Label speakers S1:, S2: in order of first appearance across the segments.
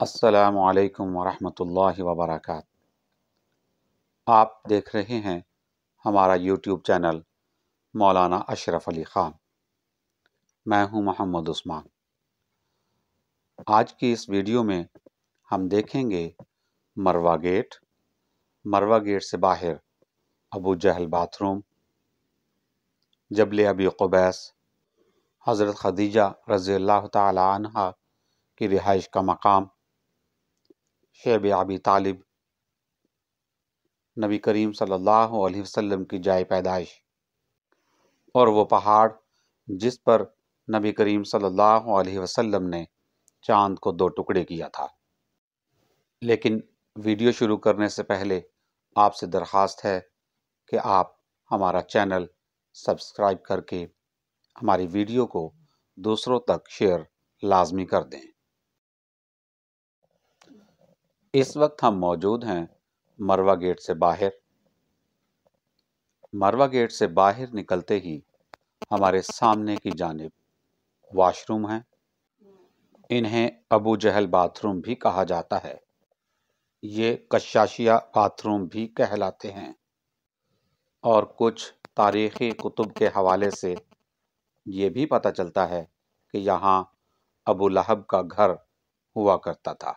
S1: السلام علیکم ورحمۃ اللہ وبرکاتہ۔ آپ دیکھ رہے ہیں ہمارا یوٹیوب چینل مولانا اشرف علی خان۔ میں ہوں محمد عثمان۔ آج کی اس ویڈیو میں ہم دیکھیں گے مروہ گیٹ، مروہ گیٹ سے باہر ابو جہل باتھ روم، جبل ابی قبیس، حضرت خدیجہ رضی اللہ تعالی عنہا کی رہائش کا مقام، شیب ابی طالب، نبی کریم صلی اللہ علیہ وسلم کی جائے پیدائش، اور وہ پہاڑ جس پر نبی کریم صلی اللہ علیہ وسلم نے چاند کو 2 ٹکڑے کیا تھا۔ لیکن ویڈیو شروع کرنے سے پہلے آپ سے درخواست ہے کہ آپ ہمارا چینل سبسکرائب کر کے ہماری ویڈیو کو دوسروں تک شیئر لازمی کر دیں۔ اس وقت ہم موجود ہیں مروہ گیٹ سے باہر۔ مروہ گیٹ سے باہر نکلتے ہی ہمارے سامنے کی جانب واش روم ہیں۔ انہیں ابو جہل باتھ روم بھی کہا جاتا ہے، یہ کشاشیہ باتھ روم بھی کہلاتے ہیں، اور کچھ تاریخی کتب کے حوالے سے یہ بھی پتہ چلتا ہے کہ یہاں ابو لہب کا گھر ہوا کرتا تھا۔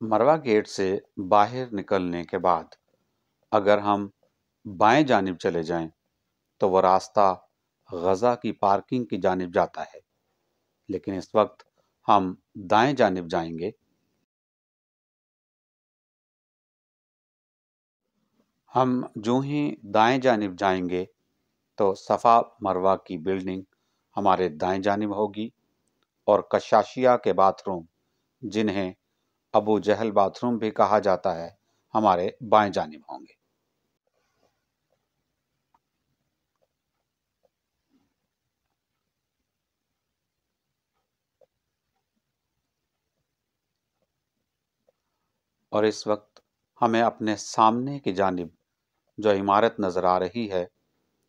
S1: مروہ گیٹ سے باہر نکلنے کے بعد اگر ہم بائیں جانب چلے جائیں تو وہ راستہ غزہ کی پارکنگ کی جانب جاتا ہے، لیکن اس وقت ہم دائیں جانب جائیں گے۔ ہم جو ہی دائیں جانب جائیں گے تو صفا مروہ کی بلڈنگ ہمارے دائیں جانب ہوگی، اور کشاشیہ کے باتھ روم جنہیں ابو جہل باتھ روم بھی کہا جاتا ہے ہمارے بائیں جانب ہوں گے۔ اور اس وقت ہمیں اپنے سامنے کی جانب جو عمارت نظر آ رہی ہے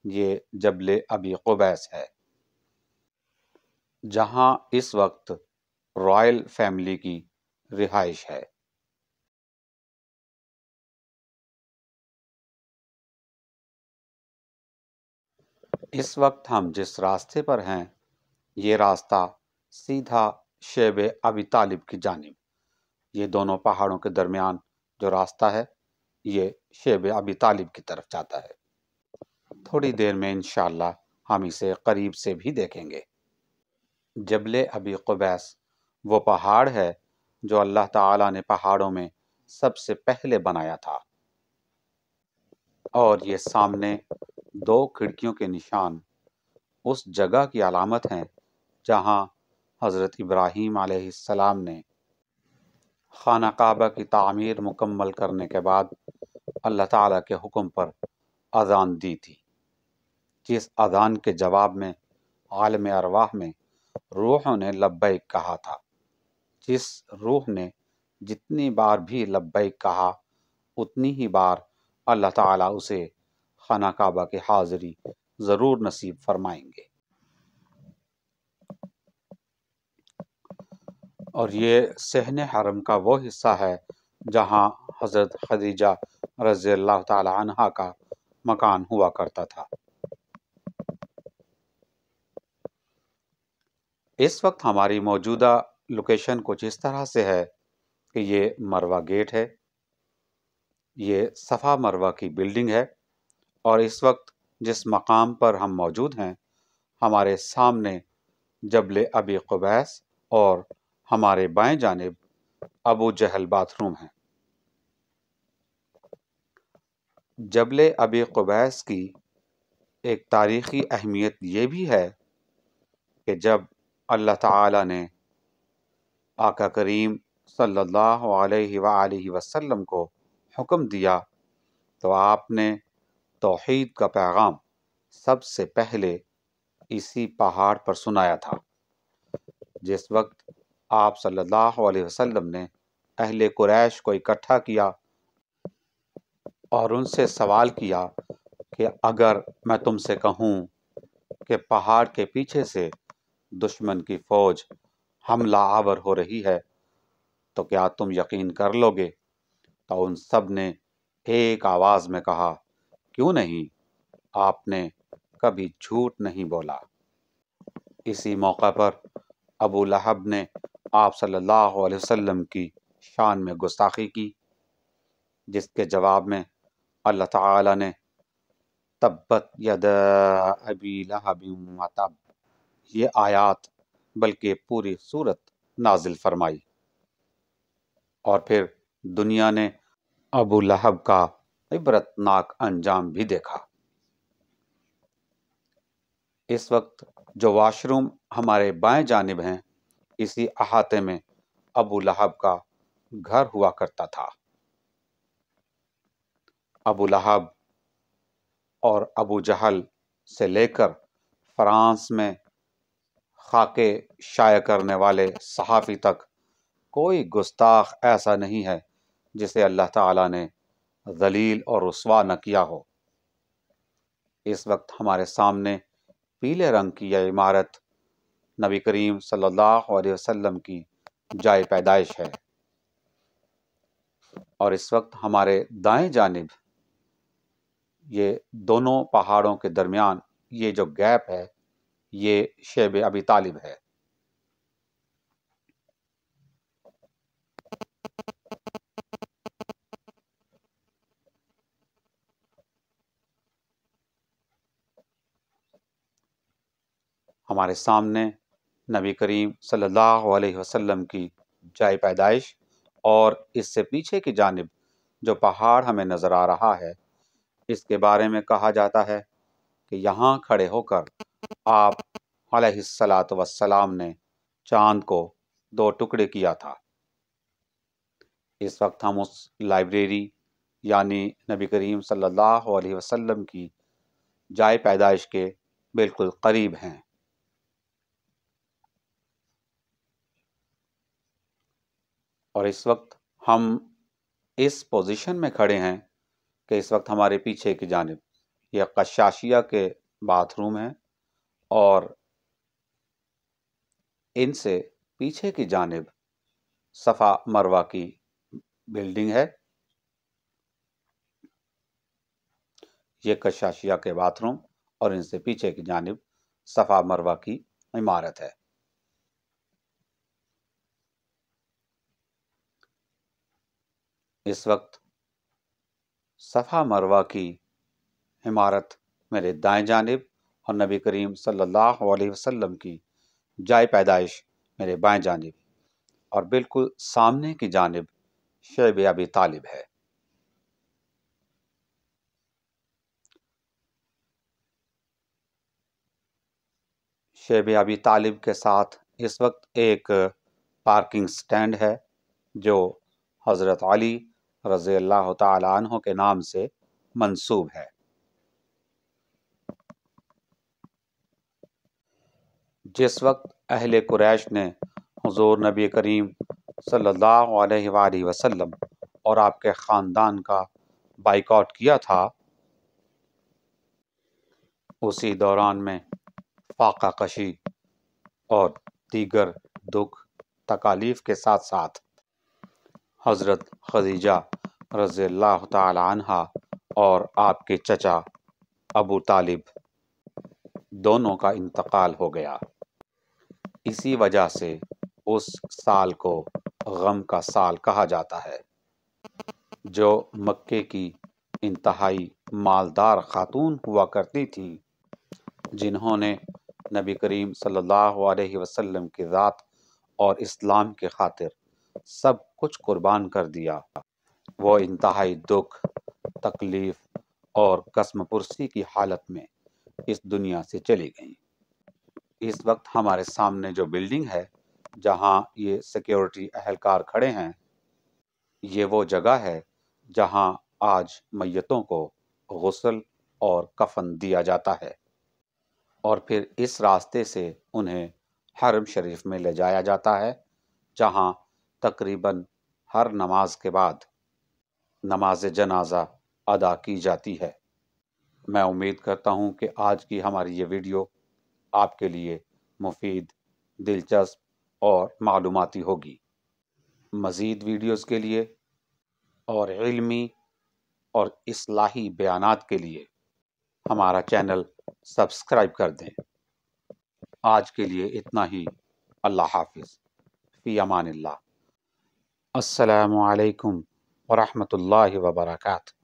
S1: یہ جبل ابی قبیس ہے، جہاں اس وقت رائل فیملی کی رہائش ہے۔ اس وقت ہم جس راستے پر ہیں یہ راستہ سیدھا شیب ابی طالب کی جانب، یہ دونوں پہاڑوں کے درمیان جو راستہ ہے یہ شیب ابی طالب کی طرف جاتا ہے۔ تھوڑی دیر میں انشاءاللہ ہم اسے قریب سے بھی دیکھیں گے۔ جبل ابی قبیس وہ پہاڑ ہے جو اللہ تعالیٰ نے پہاڑوں میں سب سے پہلے بنایا تھا، اور یہ سامنے 2 کھڑکیوں کے نشان اس جگہ کی علامت ہیں جہاں حضرت ابراہیم علیہ السلام نے خانہ کعبہ کی تعمیر مکمل کرنے کے بعد اللہ تعالیٰ کے حکم پر اذان دی تھی، جس اذان کے جواب میں عالم ارواح میں روحوں نے لبیک کہا تھا۔ جس روح نے جتنی بار بھی لبیک کہا اتنی ہی بار اللہ تعالیٰ اسے خانہ کعبہ کی حاضری ضرور نصیب فرمائیں گے۔ اور یہ صحن حرم کا وہ حصہ ہے جہاں حضرت خدیجہ رضی اللہ تعالی عنہا کا مکان ہوا کرتا تھا۔ اس وقت ہماری موجودہ لوکیشن کچھ اس طرح سے ہے کہ یہ مروہ گیٹ ہے، یہ صفا مروہ کی بلڈنگ ہے، اور اس وقت جس مقام پر ہم موجود ہیں ہمارے سامنے جبل ابی قبیس اور ہمارے بائیں جانب ابو جہل باتھ روم ہیں۔ جبل ابی قبیس کی ایک تاریخی اہمیت یہ بھی ہے کہ جب اللہ تعالی نے آقا کریم صلی اللہ علیہ وآلہ وسلم کو حکم دیا تو آپ نے توحید کا پیغام سب سے پہلے اسی پہاڑ پر سنایا تھا۔ جس وقت آپ صلی اللہ علیہ وسلم نے اہل قریش کو اکٹھا کیا اور ان سے سوال کیا کہ اگر میں تم سے کہوں کہ پہاڑ کے پیچھے سے دشمن کی فوج حملہ آور ہو رہی ہے تو کیا تم یقین کر لو گے؟ تو ان سب نے ایک آواز میں کہا، کیوں نہیں، آپ نے کبھی جھوٹ نہیں بولا۔ اسی موقع پر ابو لہب نے آپ صلی اللہ علیہ وسلم کی شان میں گستاخی کی، جس کے جواب میں اللہ تعالی نے تبت یدا ابی لہب وتب یہ آیات بلکہ پوری سورت نازل فرمائی، اور پھر دنیا نے ابو لہب کا عبرتناک انجام بھی دیکھا۔ اس وقت جو واش روم ہمارے بائیں جانب ہیں، اسی احاطے میں ابو لہب کا گھر ہوا کرتا تھا۔ ابو لہب اور ابو جہل سے لے کر فرانس میں خاکے شائع کرنے والے صحافی تک کوئی گستاخ ایسا نہیں ہے جسے اللہ تعالیٰ نے ذلیل اور رسوا نہ کیا ہو۔ اس وقت ہمارے سامنے پیلے رنگ کی یہ عمارت نبی کریم صلی اللہ علیہ وسلم کی جائے پیدائش ہے، اور اس وقت ہمارے دائیں جانب یہ دونوں پہاڑوں کے درمیان یہ جو گیپ ہے، یہ شیب ابی طالب ہے۔ ہمارے سامنے نبی کریم صلی اللہ علیہ وسلم کی جائے پیدائش، اور اس سے پیچھے کی جانب جو پہاڑ ہمیں نظر آ رہا ہے، اس کے بارے میں کہا جاتا ہے کہ یہاں کھڑے ہو کر آپ علیہ الصلاۃ والسلام نے چاند کو 2 ٹکڑے کیا تھا۔ اس وقت ہم اس لائبریری یعنی نبی کریم صلی اللہ علیہ وسلم کی جائے پیدائش کے بالکل قریب ہیں۔ اور اس وقت ہم اس پوزیشن میں کھڑے ہیں کہ اس وقت ہمارے پیچھے کی جانب یہ قشاشیہ کے باتھ روم ہیں، اور ان سے پیچھے کی جانب صفا مروہ کی بلڈنگ ہے۔ یہ قشاشیہ کے باتھ روم اور ان سے پیچھے کی جانب صفا مروہ کی عمارت ہے۔ اس وقت صفا مروہ کی عمارت میرے دائیں جانب اور نبی کریم صلی اللہ علیہ وسلم کی جائے پیدائش میرے بائیں جانب، اور بالکل سامنے کی جانب شیب ابی طالب ہے۔ شیب ابی طالب کے ساتھ اس وقت ایک پارکنگ سٹینڈ ہے جو حضرت علی رضی اللہ تعالی عنہ کے نام سے منسوب ہے۔ جس وقت اہل قریش نے حضور نبی کریم صلی اللہ علیہ وآلہ وسلم اور آپ کے خاندان کا بائیکاٹ کیا تھا، اسی دوران میں فاقہ کشی اور دیگر دکھ تکالیف کے ساتھ ساتھ حضرت خدیجہ رضی اللہ تعالی عنہا اور آپ کے چچا ابو طالب دونوں کا انتقال ہو گیا۔ اسی وجہ سے اس سال کو غم کا سال کہا جاتا ہے۔ جو مکے کی انتہائی مالدار خاتون ہوا کرتی تھی، جنہوں نے نبی کریم صلی اللہ علیہ وسلم کی ذات اور اسلام کی خاطر سب کچھ قربان کر دیا، وہ انتہائی دکھ، تکلیف اور قسم پرسی کی حالت میں اس دنیا سے چلی گئیں۔ اس وقت ہمارے سامنے جو بلڈنگ ہے جہاں یہ سیکیورٹی اہلکار کھڑے ہیں، یہ وہ جگہ ہے جہاں آج میتوں کو غسل اور کفن دیا جاتا ہے، اور پھر اس راستے سے انہیں حرم شریف میں لے جایا جاتا ہے، جہاں تقریباً ہر نماز کے بعد نماز جنازہ ادا کی جاتی ہے۔ میں امید کرتا ہوں کہ آج کی ہماری یہ ویڈیو آپ کے لیے مفید، دلچسپ اور معلوماتی ہوگی۔ مزید ویڈیوز کے لیے اور علمی اور اصلاحی بیانات کے لیے ہمارا چینل سبسکرائب کر دیں۔ آج کے لیے اتنا ہی۔ اللہ حافظ۔ فی امان اللہ۔ السلام علیکم ورحمۃ اللہ وبرکاتہ۔